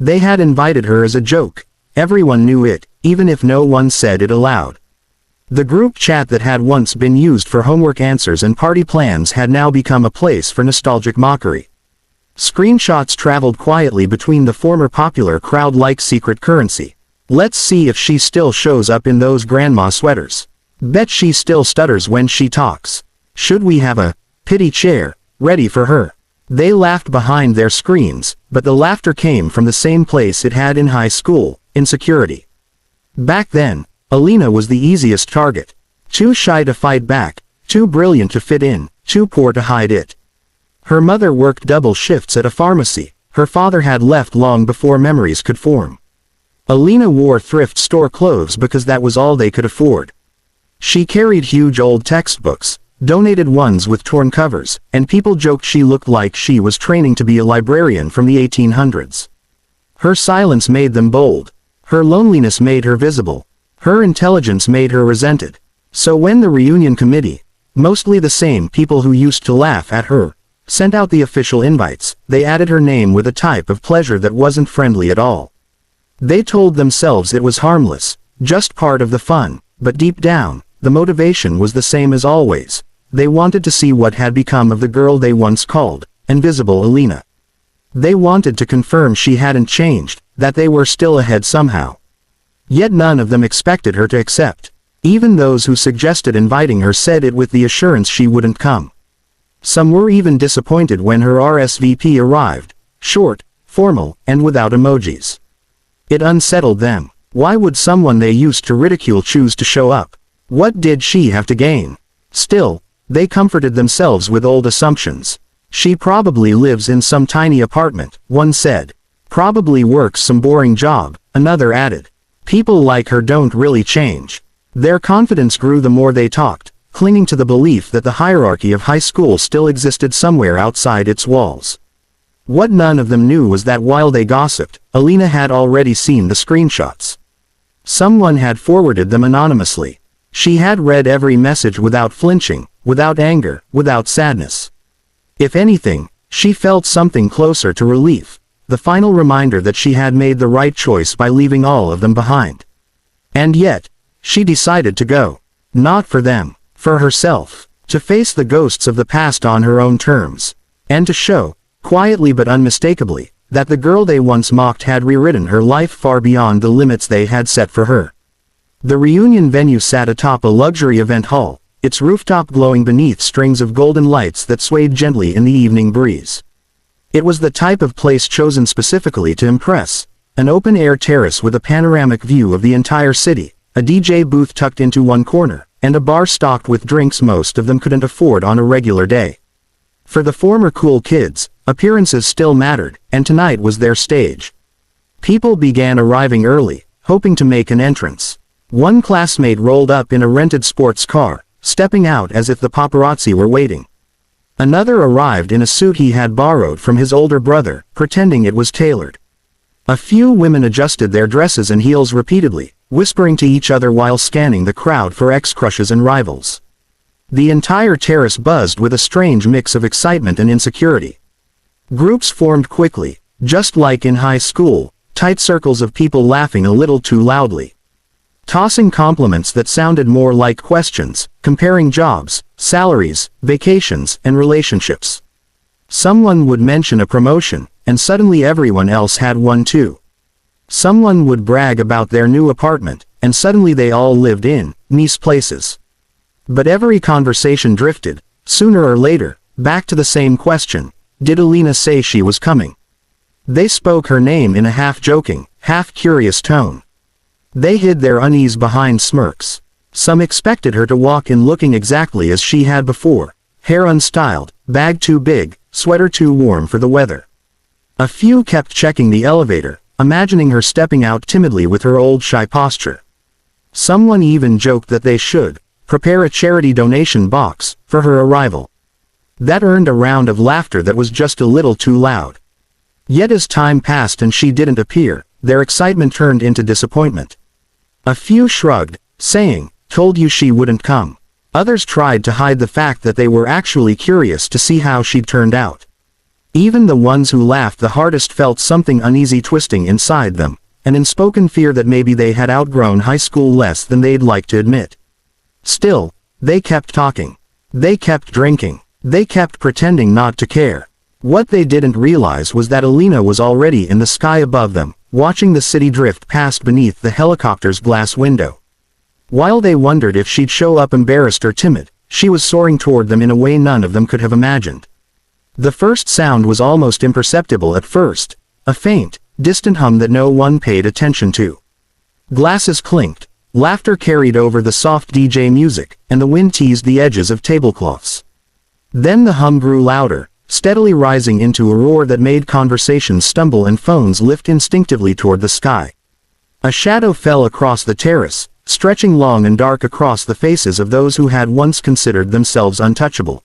They had invited her as a joke. Everyone knew it, even if no one said it aloud. The group chat that had once been used for homework answers and party plans had now become a place for nostalgic mockery. Screenshots traveled quietly between the former popular crowd like secret currency. Let's see if she still shows up in those grandma sweaters. Bet she still stutters when she talks. Should we have a pity chair ready for her? They laughed behind their screens, but the laughter came from the same place it had in high school, insecurity. Back then, Alina was the easiest target. Too shy to fight back, too brilliant to fit in, too poor to hide it. Her mother worked double shifts at a pharmacy. Her father had left long before memories could form. Alina wore thrift store clothes because that was all they could afford. She carried huge old textbooks, donated ones with torn covers, and people joked she looked like she was training to be a librarian from the 1800s. Her silence made them bold. Her loneliness made her visible. Her intelligence made her resented. So when the reunion committee, mostly the same people who used to laugh at her, sent out the official invites, they added her name with a type of pleasure that wasn't friendly at all. They told themselves it was harmless, just part of the fun, but deep down, the motivation was the same as always. They wanted to see what had become of the girl they once called Invisible Alina. They wanted to confirm she hadn't changed, that they were still ahead somehow. Yet none of them expected her to accept. Even those who suggested inviting her said it with the assurance she wouldn't come. Some were even disappointed when her RSVP arrived, short, formal, and without emojis. It unsettled them. Why would someone they used to ridicule choose to show up? What did she have to gain? Still, they comforted themselves with old assumptions. She probably lives in some tiny apartment, one said. Probably works some boring job, another added. People like her don't really change. Their confidence grew the more they talked, clinging to the belief that the hierarchy of high school still existed somewhere outside its walls. What none of them knew was that while they gossiped, Alina had already seen the screenshots. Someone had forwarded them anonymously. She had read every message without flinching, without anger, without sadness. If anything, she felt something closer to relief, the final reminder that she had made the right choice by leaving all of them behind. And yet, she decided to go. Not for them. For herself, to face the ghosts of the past on her own terms, and to show, quietly but unmistakably, that the girl they once mocked had rewritten her life far beyond the limits they had set for her. The reunion venue sat atop a luxury event hall, its rooftop glowing beneath strings of golden lights that swayed gently in the evening breeze. It was the type of place chosen specifically to impress, an open-air terrace with a panoramic view of the entire city, a DJ booth tucked into one corner, and a bar stocked with drinks most of them couldn't afford on a regular day. For the former cool kids, appearances still mattered, and tonight was their stage. People began arriving early, hoping to make an entrance. One classmate rolled up in a rented sports car, stepping out as if the paparazzi were waiting. Another arrived in a suit he had borrowed from his older brother, pretending it was tailored. A few women adjusted their dresses and heels repeatedly, whispering to each other while scanning the crowd for ex-crushes and rivals. The entire terrace buzzed with a strange mix of excitement and insecurity. Groups formed quickly, just like in high school, tight circles of people laughing a little too loudly. Tossing compliments that sounded more like questions, comparing jobs, salaries, vacations, and relationships. Someone would mention a promotion, and suddenly everyone else had one too. Someone would brag about their new apartment, and suddenly they all lived in nice places. But every conversation drifted, sooner or later, back to the same question: did Alina say she was coming? They spoke her name in a half-joking, half-curious tone. They hid their unease behind smirks. Some expected her to walk in looking exactly as she had before, hair unstyled, bag too big, sweater too warm for the weather. A few kept checking the elevator, imagining her stepping out timidly with her old shy posture. Someone even joked that they should prepare a charity donation box for her arrival. That earned a round of laughter that was just a little too loud. Yet as time passed and she didn't appear, their excitement turned into disappointment. A few shrugged, saying, "Told you she wouldn't come." Others tried to hide the fact that they were actually curious to see how she'd turned out. Even the ones who laughed the hardest felt something uneasy twisting inside them, an unspoken fear that maybe they had outgrown high school less than they'd like to admit. Still, they kept talking. They kept drinking. They kept pretending not to care. What they didn't realize was that Alina was already in the sky above them, watching the city drift past beneath the helicopter's glass window. While they wondered if she'd show up embarrassed or timid, she was soaring toward them in a way none of them could have imagined. The first sound was almost imperceptible at first, a faint, distant hum that no one paid attention to. Glasses clinked, laughter carried over the soft DJ music, and the wind teased the edges of tablecloths. Then the hum grew louder, steadily rising into a roar that made conversations stumble and phones lift instinctively toward the sky. A shadow fell across the terrace, stretching long and dark across the faces of those who had once considered themselves untouchable.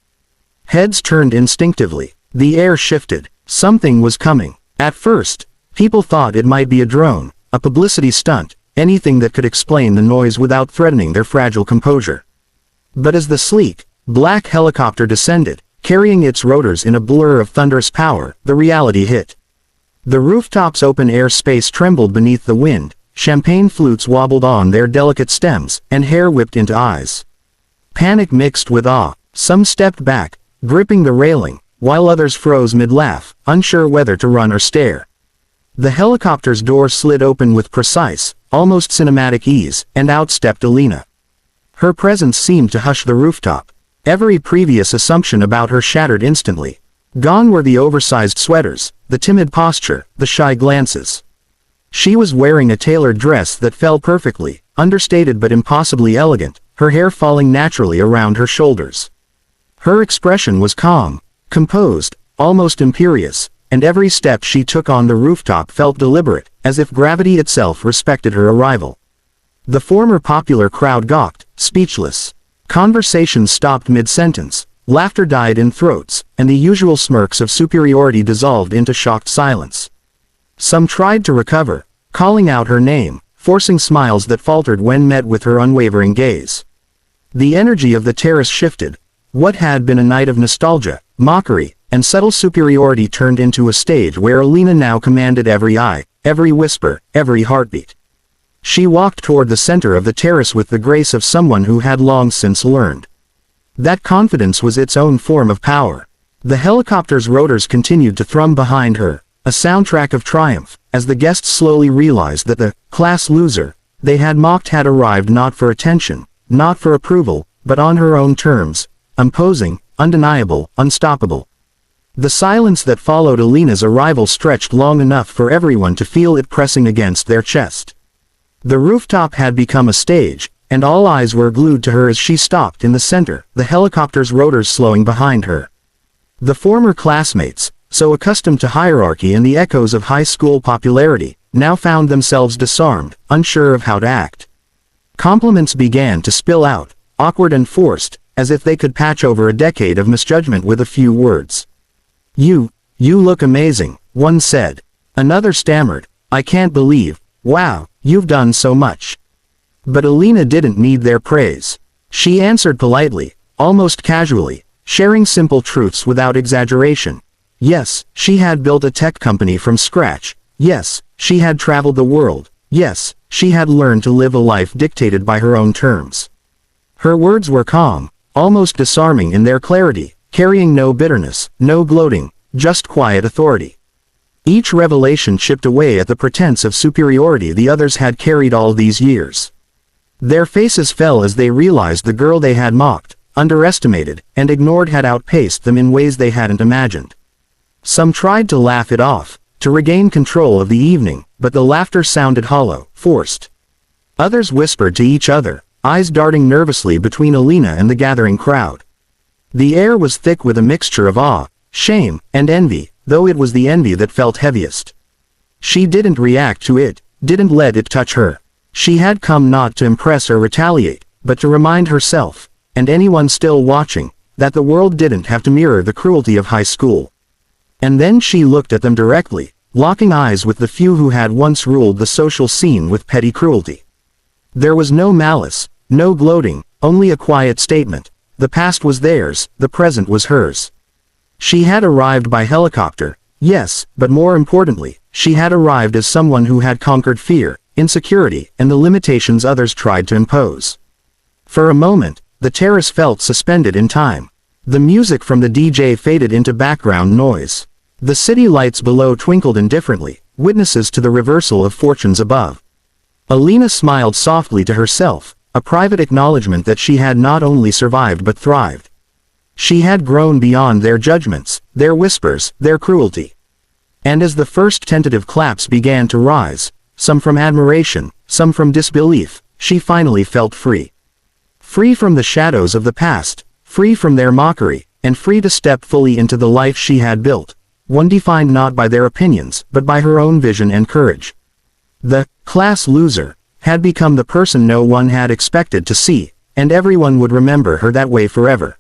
Heads turned instinctively. The air shifted. Something was coming. At first, people thought it might be a drone, a publicity stunt, anything that could explain the noise without threatening their fragile composure. But as the sleek, black helicopter descended, carrying its rotors in a blur of thunderous power, the reality hit. The rooftop's open-air space trembled beneath the wind, champagne flutes wobbled on their delicate stems, and hair whipped into eyes. Panic mixed with awe. Some stepped back, gripping the railing, while others froze mid-laugh, unsure whether to run or stare. The helicopter's door slid open with precise, almost cinematic ease, and out stepped Alina. Her presence seemed to hush the rooftop. Every previous assumption about her shattered instantly. Gone were the oversized sweaters, the timid posture, the shy glances. She was wearing a tailored dress that fell perfectly, understated but impossibly elegant, her hair falling naturally around her shoulders. Her expression was calm, composed, almost imperious, and every step she took on the rooftop felt deliberate, as if gravity itself respected her arrival. The former popular crowd gawked, speechless. Conversations stopped mid-sentence, laughter died in throats, and the usual smirks of superiority dissolved into shocked silence. Some tried to recover, calling out her name, forcing smiles that faltered when met with her unwavering gaze. The energy of the terrace shifted. What had been a night of nostalgia, mockery, and subtle superiority turned into a stage where Alina now commanded every eye, every whisper, every heartbeat. She walked toward the center of the terrace with the grace of someone who had long since learned. That confidence was its own form of power. The helicopter's rotors continued to thrum behind her, a soundtrack of triumph, as the guests slowly realized that the class loser they had mocked had arrived not for attention, not for approval, but on her own terms, imposing, undeniable, unstoppable. The silence that followed Alina's arrival stretched long enough for everyone to feel it pressing against their chest. The rooftop had become a stage, and all eyes were glued to her as she stopped in the center, the helicopter's rotors slowing behind her. The former classmates, so accustomed to hierarchy and the echoes of high school popularity, now found themselves disarmed, unsure of how to act. Compliments began to spill out, awkward and forced, as if they could patch over a decade of misjudgment with a few words. You look amazing," one said. Another stammered, "I can't believe, wow, you've done so much." But Alina didn't need their praise. She answered politely, almost casually, sharing simple truths without exaggeration. Yes, she had built a tech company from scratch. Yes, she had traveled the world. Yes, she had learned to live a life dictated by her own terms. Her words were calm, almost disarming in their clarity, carrying no bitterness, no gloating, just quiet authority. Each revelation chipped away at the pretense of superiority the others had carried all these years. Their faces fell as they realized the girl they had mocked, underestimated, and ignored had outpaced them in ways they hadn't imagined. Some tried to laugh it off, to regain control of the evening, but the laughter sounded hollow, forced. Others whispered to each other, eyes darting nervously between Alina and the gathering crowd. The air was thick with a mixture of awe, shame, and envy, though it was the envy that felt heaviest. She didn't react to it, didn't let it touch her. She had come not to impress or retaliate, but to remind herself, and anyone still watching, that the world didn't have to mirror the cruelty of high school. And then she looked at them directly, locking eyes with the few who had once ruled the social scene with petty cruelty. There was no malice, no gloating, only a quiet statement. The past was theirs, the present was hers. She had arrived by helicopter, yes, but more importantly, she had arrived as someone who had conquered fear, insecurity, and the limitations others tried to impose. For a moment, the terrace felt suspended in time. The music from the DJ faded into background noise. The city lights below twinkled indifferently, witnesses to the reversal of fortunes above. Alina smiled softly to herself, a private acknowledgement that she had not only survived but thrived. She had grown beyond their judgments, their whispers, their cruelty. And as the first tentative claps began to rise, some from admiration, some from disbelief, she finally felt free. Free from the shadows of the past, free from their mockery, and free to step fully into the life she had built, one defined not by their opinions, but by her own vision and courage. The class loser had become the person no one had expected to see, and everyone would remember her that way forever.